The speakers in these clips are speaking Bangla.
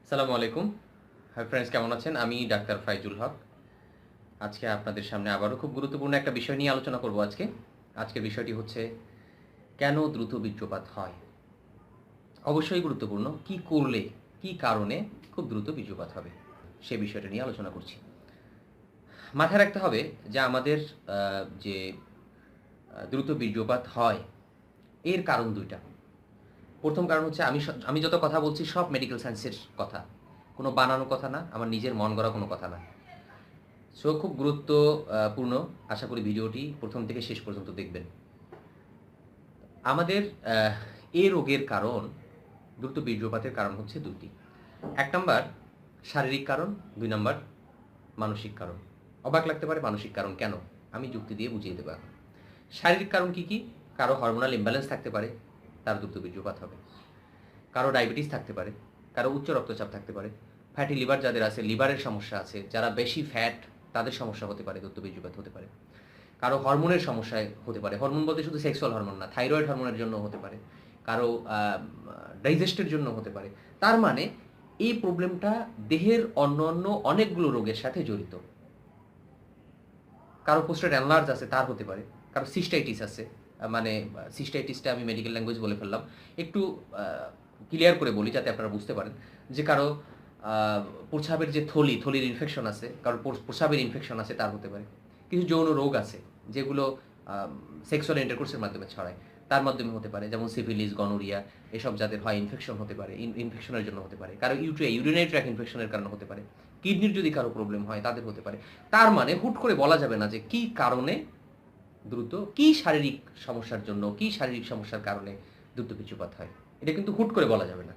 সালামু আলাইকুম। হাই ফ্রেন্ডস, কেমন আছেন? আমি ডাক্তার ফাইজুল হক। আজকে আপনাদের সামনে আবারও খুব গুরুত্বপূর্ণ একটা বিষয় নিয়ে আলোচনা করব আজকে। আজকের বিষয়টি হচ্ছে কেন দ্রুত বীর্যপাত হয়? অবশ্যই গুরুত্বপূর্ণ। কি করলে, কি কারণে খুব দ্রুত বীর্যপাত হবে? সে বিষয়টা নিয়ে আলোচনা করছি। মাথায় রাখতে হবে যে আমাদের যে দ্রুত বীর্যপাত হয় এর কারণ ২ টা। ১ম কারণ হচ্ছে আমি যত কথা বলছি সব মেডিকেল সায়েন্সের কথা। কোনো বানানো কথা না, আমার নিজের মন গড়া কোনো কথা না। সো খুব গুরুত্বপূর্ণ। আশা করি ভিডিওটি প্রথম থেকে শেষ পর্যন্ত দেখবেন। আমাদের এ রোগের কারণ, দ্রুত বীর্যপাতের কারণ হচ্ছে ২ টি। ১ নাম্বার শারীরিক কারণ, ২ নাম্বার মানসিক কারণ। অবাক লাগতে পারে মানসিক কারণ কেন? আমি যুক্তি দিয়ে বুঝিয়ে দেব এখন। শারীরিক কারণ কি? কারো হরমোনাল ইমব্যালেন্স থাকতে পারে, তার দ্রুত বীর্যপাত হবে। কারো ডায়াবেটিস থাকতে পারে, কারো উচ্চ রক্তচাপ থাকতে পারে, ফ্যাটি লিভার যাদের আছে, লিভারের সমস্যা আছে, যারা বেশি ফ্যাট তাদের সমস্যা হতে পারে, দ্রুত বীর্যপাত হতে পারে। কারো হরমোনের সমস্যায় হতে পারে, হরমোন বলতে শুধু সেক্সুয়াল হরমোন না, থাইরয়েড হরমোনের জন্য হতে পারে, কারো ডাইজেস্টের জন্য হতে পারে। তার মানে এই প্রবলেমটা দেহের অন্য অনেকগুলো রোগের সাথে জড়িত। কারো পোস্টেড অ্যানলার্জ আছে, তার হতে পারে। কারো সিস্টাইটিস আছে, মানে সিস্টাইটিসটা আমি মেডিকেল ল্যাঙ্গুয়েজ বলে ফেললাম। একটু ক্লিয়ার করে বলি যাতে আপনারা বুঝতে পারেন যে কারো প্রস্রাবের যে থলির ইনফেকশন আছে, কারো প্রস্রাবের ইনফেকশন আছে, তার হতে পারে। কিছু যৌন রোগ আছে যেগুলো সেক্সুয়াল ইন্টারকোর্সের মাধ্যমে ছড়ায়, তার মাধ্যমে হতে পারে, যেমন সিফিলিস, গনোরিয়া, এসব যাদের হয় ইনফেকশন হতে পারে, ইনফেকশনের জন্য হতে পারে। কারো ইউরিনারি ট্র্যাক ইনফেকশনের কারণে হতে পারে। কিডনির যদি কারো প্রবলেম হয় তাদের হতে পারে। তার মানে হুট করে বলা যাবে না যে কি কারণে দ্রুত, কি শারীরিক সমস্যার জন্য, কি শারীরিক সমস্যার কারণে দ্রুত বীর্যপাত হয়। এটা কিন্তু হুট করে বলা যাবে না।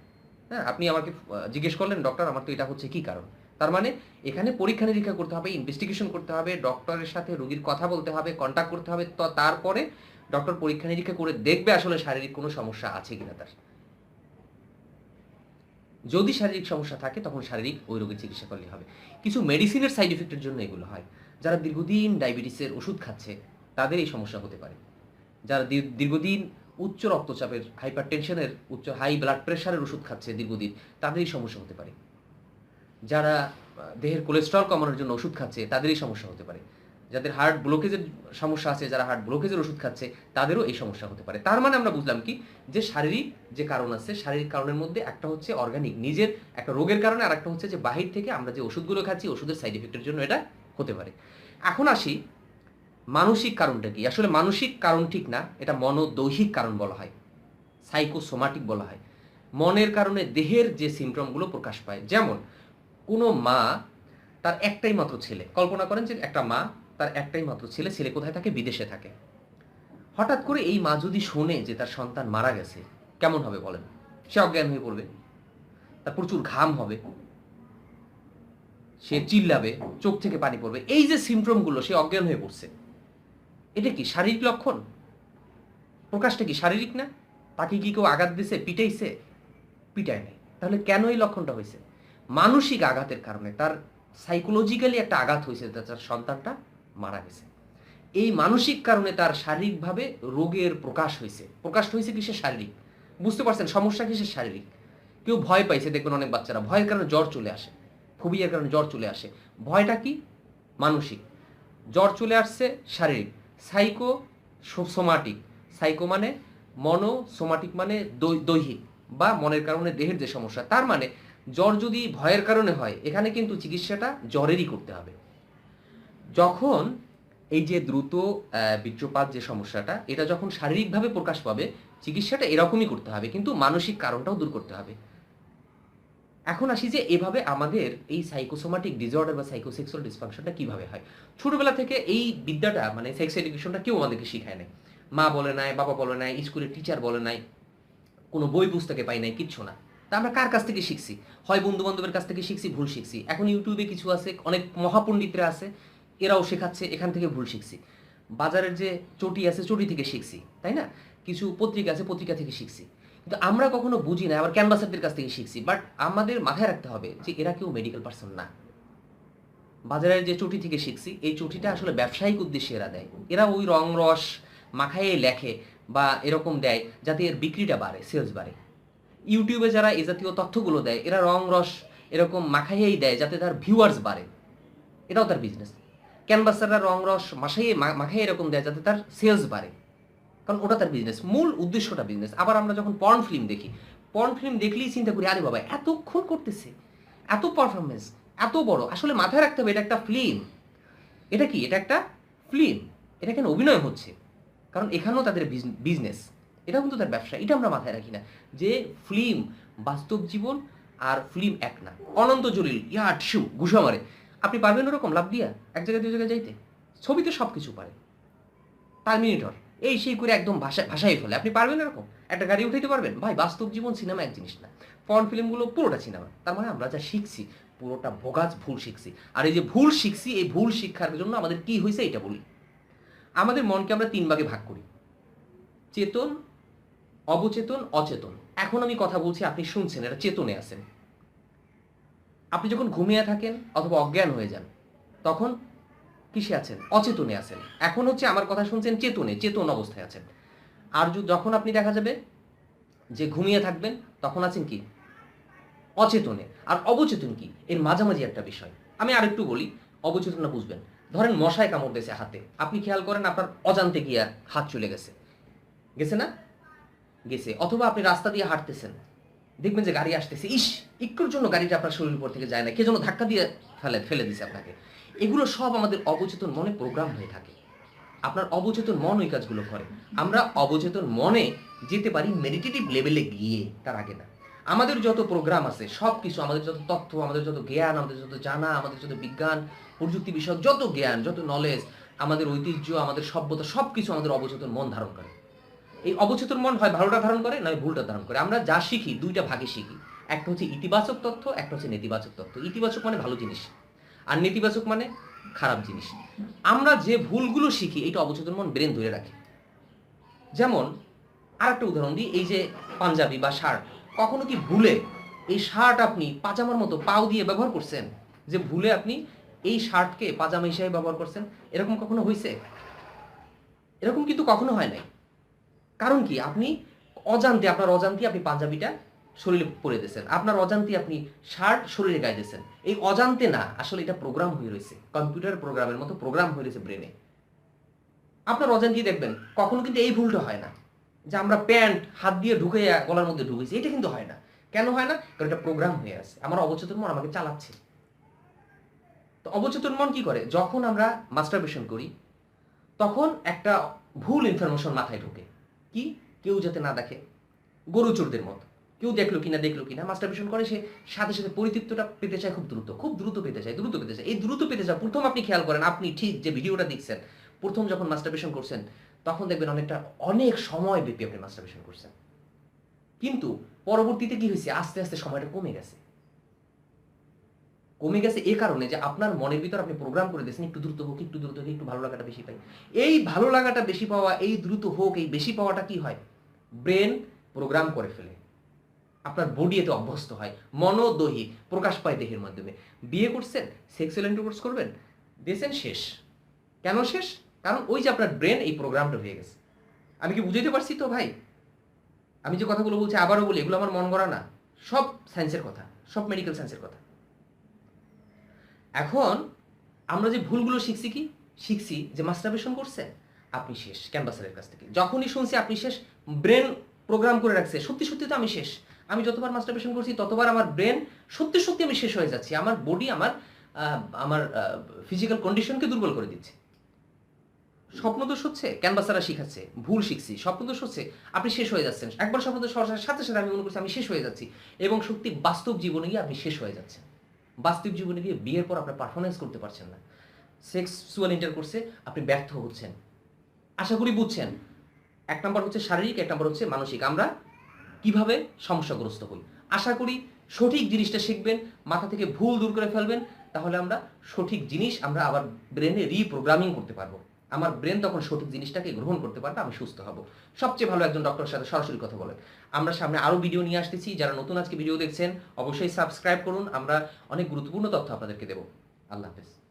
হ্যাঁ, আপনি আমাকে জিজ্ঞেস করলেন, ডক্টর আমার তো এটা হচ্ছে কি কারণ? তার মানে এখানে পরীক্ষা নিরীক্ষা করতে হবে, ইনভেস্টিগেশন করতে হবে, ডক্টরের সাথে রোগীর কথা বলতে হবে, কন্ট্যাক্ট করতে হবে। তো তারপরে ডক্টর পরীক্ষা নিরীক্ষা করে দেখবে আসলে শারীরিক কোনো সমস্যা আছে কিনা তার। যদি শারীরিক সমস্যা থাকে তখন শারীরিক ওই রোগের চিকিৎসা করলে হবে। কিছু মেডিসিনের সাইড এফেক্টের জন্য এগুলো হয়। যারা দীর্ঘদিন ডায়াবেটিসের ওষুধ খাচ্ছে তাদের এই সমস্যা হতে পারে। যারা দীর্ঘদিন উচ্চ রক্তচাপের, হাইপার টেনশনের, হাই ব্লাড প্রেশারের ওষুধ খাচ্ছে দীর্ঘদিন, তাদের এই সমস্যা হতে পারে। যারা দেহের কোলেস্ট্রল কমানোর জন্য ওষুধ খাচ্ছে তাদের এই সমস্যা হতে পারে। যাদের হার্ট ব্লকেজের সমস্যা আছে, যারা হার্ট ব্লকেজের ওষুধ খাচ্ছে তাদেরও এই সমস্যা হতে পারে। তার মানে আমরা বুঝলাম কি, যে শারীরিক যে কারণ আছে, শারীরিক কারণের মধ্যে একটা হচ্ছে অর্গানিক নিজের একটা রোগের কারণে, আর একটা হচ্ছে যে বাহির থেকে আমরা যে ওষুধগুলো খাচ্ছি ওষুধের সাইড এফেক্টের জন্য এটা হতে পারে। এখন আসি মানসিক কারণটা কি। আসলে মানসিক কারণ ঠিক না, এটা মনোদৈহিক কারণ বলা হয়, সাইকোসোমাটিক বলা হয়। মনের কারণে দেহের যে সিমটমগুলো প্রকাশ পায়। যেমন কোনো মা, তার একটাই মাত্র ছেলে, কল্পনা করেন যে একটা মা, তার একটাই মাত্র ছেলে, ছেলে কোথায় থাকে? বিদেশে থাকে। হঠাৎ করে এই মা যদি শোনে যে তার সন্তান মারা গেছে, কেমন হবে বলেন? সে অজ্ঞান হয়ে পড়বে, তার প্রচুর ঘাম হবে, সে চিল্লাবে, চোখ থেকে পানি পড়বে। এই যে সিমটমগুলো, সে অজ্ঞান হয়ে পড়ছে, এটা কি শারীরিক লক্ষণ? প্রকাশটা কি শারীরিক না? তাকে কি কেউ আঘাত দিছে, পিটাইছে? পিটায় নাই। তাহলে কেন এই লক্ষণটা হয়েছে? মানসিক আঘাতের কারণে, তার সাইকোলজিক্যালি একটা আঘাত হয়েছে, তার সন্তানটা মারা গেছে। এই মানসিক কারণে তার শারীরিকভাবে রোগের প্রকাশ হয়েছে। প্রকাশটা হয়েছে কিসের? শারীরিক। বুঝতে পারছেন সমস্যা কিসের? শারীরিক। কেউ ভয় পাইছে, দেখবেন অনেক বাচ্চারা ভয়ের কারণে জ্বর চলে আসে, ফোবিয়ার কারণে জ্বর চলে আসে। ভয়টা কি? মানসিক। জ্বর চলে আসছে শারীরিক। Psycho somatic. সাইকো মানে মনো, সোমাটিক মানে দৈহিক বা মনের কারণে দেহের যে সমস্যা। তার মানে জ্বর যদি ভয়ের কারণে হয়, এখানে কিন্তু চিকিৎসাটা জ্বরেরই করতে হবে। যখন এই যে দ্রুত বীর্যপাত যে সমস্যাটা, এটা যখন শারীরিকভাবে প্রকাশ পাবে, চিকিৎসাটা এরকমই করতে হবে, কিন্তু মানসিক কারণটাও দূর করতে হবে। এখন আসি যে এভাবে আমাদের এই সাইকোসোমাটিক ডিসঅর্ডার বা সাইকোসেক্সুয়াল ডিসফাংশনটা কিভাবে হয়। ছোটবেলা থেকে এই বিদ্যাটা, মানে সেক্স এডুকেশনটা কেউ আমাদেরকে শিখায় নাই। মা বলে নাই, বাবা বলে নাই, স্কুলের টিচার বলে নাই, কোনো বই পুস্তকে পাই নাই, কিচ্ছু না। তা আমরা কার কাছ থেকে শিখছি? হয় বন্ধু বান্ধবের কাছ থেকে শিখছি, ভুল শিখছি। এখন ইউটিউবে কিছু আছে, অনেক মহাপণ্ডিতরা আছে, এরাও শেখাচ্ছে, এখান থেকে ভুল শিখছি। বাজারের যে চটি আছে, চটি থেকে শিখছি, তাই না? কিছু পত্রিকা আছে, পত্রিকা থেকে শিখছি। কিন্তু আমরা কখনো বুঝি না, আবার ক্যানভাসারদের কাছ থেকে শিখছি। বাট আমাদের মাথায় রাখতে হবে যে এরা কেউ মেডিকেল পার্সন না। বাজারের যে চটি থেকে শিখছি, এই চটিটা আসলে ব্যবসায়িক উদ্দেশ্যে এরা দেয়। এরা ওই রং রস মাখাইয়ে লেখে বা এরকম দেয় যাতে এর বিক্রিটা বাড়ে, সেলস বাড়ে। ইউটিউবে যারা এই জাতীয় তথ্যগুলো দেয়, এরা রং রস এরকম মাখাইয়েই দেয় যাতে তার ভিউয়ার্স বাড়ে, এটাও তার বিজনেস। ক্যানভাসাররা রং রস মাখাইয়ে এরকম দেয় যাতে তার সেলস বাড়ে, কারণ ওটা তার বিজনেস, মূল উদ্দেশ্যটা বিজনেস। আবার আমরা যখন পর্ন ফিল্ম দেখি, পর্ন ফিল্ম দেখলেই চিন্তা করি আরে বাবা এতক্ষণ করতেছে, এত পারফরমেন্স, এত বড়, আসলে মাথায় রাখতে হবে এটা একটা ফিল্ম। এটা কি? এটা একটা ফিল্ম। এটা কেন অভিনয় হচ্ছে? কারণ এখানেও তাদের বিজনেস, এটা কিন্তু তার ব্যবসা। এটা আমরা মাথায় রাখি না যে ফিল্ম বাস্তব জীবন আর ফিল্ম এক না। অনন্ত জলিল ইয়াট শু ঘুষা মারে, আপনি পারবেন ওরকম লাভ দিয়া এক জায়গায় দুই জায়গায় যাইতে? ছবিতে সব কিছু পারে, টার্মিনেটর এই সেই করে একদম ভাষাই ফেলে, আপনি পারবেন এরকম? একটা গাড়ি উঠাইতে পারবেন? ভাই বাস্তব জীবন সিনেমা এক জিনিস না, পর্ন ফিল্মগুলো পুরোটা সিনেমা। তার মানে আমরা যা শিখছি পুরোটা ভোগাজ ভুল শিখছি। আর এই যে ভুল শিখছি, এই ভুল শিক্ষার জন্য আমাদের কি হয়েছে এটা বলি। আমাদের মনকে আমরা 3 ভাগে ভাগ করি, চেতন, অবচেতন, অচেতন। এখন আমি কথা বলছি, আপনি শুনছেন, এটা চেতনে আছেন। আপনি যখন ঘুমিয়ে থাকেন অথবা অজ্ঞান হয়ে যান তখন কিসে আছেন? অচেতনে আছেন। এখন হচ্ছে আমার কথা শুনছেন চেতনে, চেতন অবস্থায় আছেন। আর যখন আপনি দেখা যাবে যে ঘুমিয়ে থাকবেন তখন আছেন কি? অচেতনে। আর অবচেতন কি? এর মাঝামাঝি একটা বিষয়। আমি আরেকটু বলি, অবচেতনটা বুঝবেন। ধরেন মশায় কামড় দিয়েছে হাতে, আপনি খেয়াল করেন আপনার অজান্তে গিয়ে হাত চলে গেছে, গেছে না? গেছে। অথবা আপনি রাস্তা দিয়ে হাঁটতেছেন, দেখবেন যে গাড়ি আসতেছে, ইস একটুর জন্য গাড়িটা আপনার শরীরের উপর থেকে যায় না, কে যেন ধাক্কা দিয়ে ফেলে দিছে আপনাকে। এগুলো সব আমাদের অবচেতন মনে প্রোগ্রাম হয়ে থাকে। আপনার অবচেতন মন ওই কাজগুলো করে। আমরা অবচেতন মনে যেতে পারি মেডিটেটিভ লেভেলে গিয়ে, তার আগে না। আমাদের যত প্রোগ্রাম আছে সব কিছু, আমাদের যত তথ্য, আমাদের যত জ্ঞান, আমাদের যত জানা, আমাদের যত বিজ্ঞান প্রযুক্তি বিষয়ক যত জ্ঞান, যত নলেজ, আমাদের ঐতিহ্য, আমাদের সভ্যতা, সব কিছু আমাদের অবচেতন মন ধারণ করে। এই অবচেতন মন হয় ভালোটা ধারণ করে, নয় ভুলটা ধারণ করে। আমরা যা শিখি দুইটা ভাগে শিখি, একটা হচ্ছে ইতিবাচক তথ্য, একটা হচ্ছে নেতিবাচক তথ্য। ইতিবাচক মানে ভালো জিনিস, আর নেতিবাচক মানে খারাপ জিনিস। আমরা যে ভুলগুলো শিখি এটা অবচেতন মন ব্রেন ধরে রাখে। যেমন আরেকটা উদাহরণ দিই, এই যে পাঞ্জাবি বা শার্ট, কখনো কি ভুলে এই শার্ট আপনি পাজামার মতো পাও দিয়ে ব্যবহার করছেন? যে ভুলে আপনি এই শার্টকে পাজামা হিসেবে ব্যবহার করছেন, এরকম কখনো হয়েছে? এরকম কিন্তু কখনো হয় নাই। কারণ কি? আপনি অজান্তে, আপনার অজান্তে আপনি পাঞ্জাবিটা শরীরে পরে দিয়েছেন, আপনার অজান্তে আপনি শার্ট শরীরে গায়ে দিয়েছেন। এই অজান্তে না, আসলে এটা প্রোগ্রাম হয়ে রয়েছে, কম্পিউটার প্রোগ্রামের মতো প্রোগ্রাম হয়ে রয়েছে ব্রেনে। আপনার অজান্তেই দেখবেন কখনো কিন্তু এই ভুলটা হয় না যে আমরা প্যান্ট হাত দিয়ে ঢুকে গলার মধ্যে ঢুকেছি, এটা কিন্তু হয় না। কেন হয় না? কারণ এটা প্রোগ্রাম হয়ে আছে, আমার অবচেতন মন আমাকে চালাচ্ছে। তো অবচেতন মন কি করে? যখন আমরা মাস্টারবেশন করি তখন একটা ভুল ইনফরমেশন মাথায় ঢোকে, কি? কেউ যাতে না দেখে, গরু চোরদের মতো। কেউ দেখলো কিনা মাস্টারবেশন করে, সে সাথে সাথে পরিতৃপ্তটা পেতে চায়, খুব দ্রুত পেতে চায়। এই দ্রুত পেতে চায়। প্রথম আপনি খেয়াল করেন, আপনি ঠিক যে ভিডিওটা দেখছেন, প্রথম যখন মাস্টারবেশন করছেন তখন দেখবেন অনেক সময় ব্যাপী আপনি মাস্টারবেশন করছেন। কিন্তু পরবর্তীতে কি হয়েছে? আস্তে আস্তে সময়টা কমে গেছে। এই কারণে যে আপনার মনের ভিতর আপনি প্রোগ্রাম করে দিয়েছেন একটু দ্রুত হোক, একটু ভালো লাগাটা বেশি পাই। এই ভালো লাগাটা বেশি পাওয়া, এই দ্রুত হোক, এই বেশি পাওয়াটা কি হয়? ব্রেন প্রোগ্রাম করে ফেলে, আপনার বডি এতে অভ্যস্ত হয়, মনোদহি প্রকাশ পায় দেহের মাধ্যমে। বিয়ে করছেন, সেক্সুয়াল ইন্টারকোর্স করবেন, দিয়েছেন, শেষ। কেন শেষ? কারণ ওই যে আপনার ব্রেন এই প্রোগ্রামটা হয়ে গেছে। আমি কি বুঝাইতে পারছি তো ভাই? আমি যে কথাগুলো বলছি আবারও বলি, এগুলো আমার মন গড়া না, সব সায়েন্সের কথা, সব মেডিকেল সায়েন্সের কথা। এখন আমরা যে ভুলগুলো শিখছি যে মাস্টারবেশন করছে আপনি শেষ, ক্যানভাসারের কাছ থেকে যখনই শুনছি আপনি শেষ, ব্রেন প্রোগ্রাম করে রাখছে সত্যি সত্যি তো আমি শেষ। আমি যতবার মাস্টারবেশন করছি ততবার আমার ব্রেন সত্যি সত্যি আমি শেষ হয়ে যাচ্ছি, আমার বডি আমার ফিজিক্যাল কন্ডিশনকে দুর্বল করে দিচ্ছে। স্বপ্নদোষ হচ্ছে, ক্যানভাসাররা শিখাচ্ছে, ভুল শিখছি, স্বপ্নদোষ হচ্ছে, আপনি শেষ হয়ে যাচ্ছেন। একবার স্বপ্নদোষ হওয়ার সাথে সাথে আমি মনে করছি আমি শেষ হয়ে যাচ্ছি, এবং সত্যি বাস্তব জীবনে গিয়ে আপনি শেষ হয়ে যাচ্ছেন। বাস্তব জীবনে গিয়ে বিয়ের পর আপনার পারফরমেন্স করতে পারছেন না, সেক্সুয়াল ইন্টারকোর্সে আপনি ব্যর্থ হচ্ছেন। আশা করি বুঝছেন। এক নম্বর হচ্ছে শারীরিক, এক নম্বর হচ্ছে মানসিক। আমরা কিভাবে সমস্যাগ্রস্ত হই। আশা করি সঠিক জিনিসটা শিখবেন, মাথা থেকে ভুল দূর করে ফেলবেন, তাহলে আমরা সঠিক জিনিস আমরা আবার ব্রেনে রিপ্রোগ্রামিং করতে পারবো। আমার ব্রেন তখন সঠিক জিনিসটাকে গ্রহণ করতে পারবে, আমি সুস্থ হব। সবচেয়ে ভালো একজন ডক্টরের সাথে সরাসরি কথা বলেন। আমরা সামনে আরও ভিডিও নিয়ে আসতেছি, যারা নতুন আজকে ভিডিও দেখছেন অবশ্যই সাবস্ক্রাইব করুন, আমরা অনেক গুরুত্বপূর্ণ তথ্য আপনাদেরকে দেবো। আল্লাহ হাফেজ।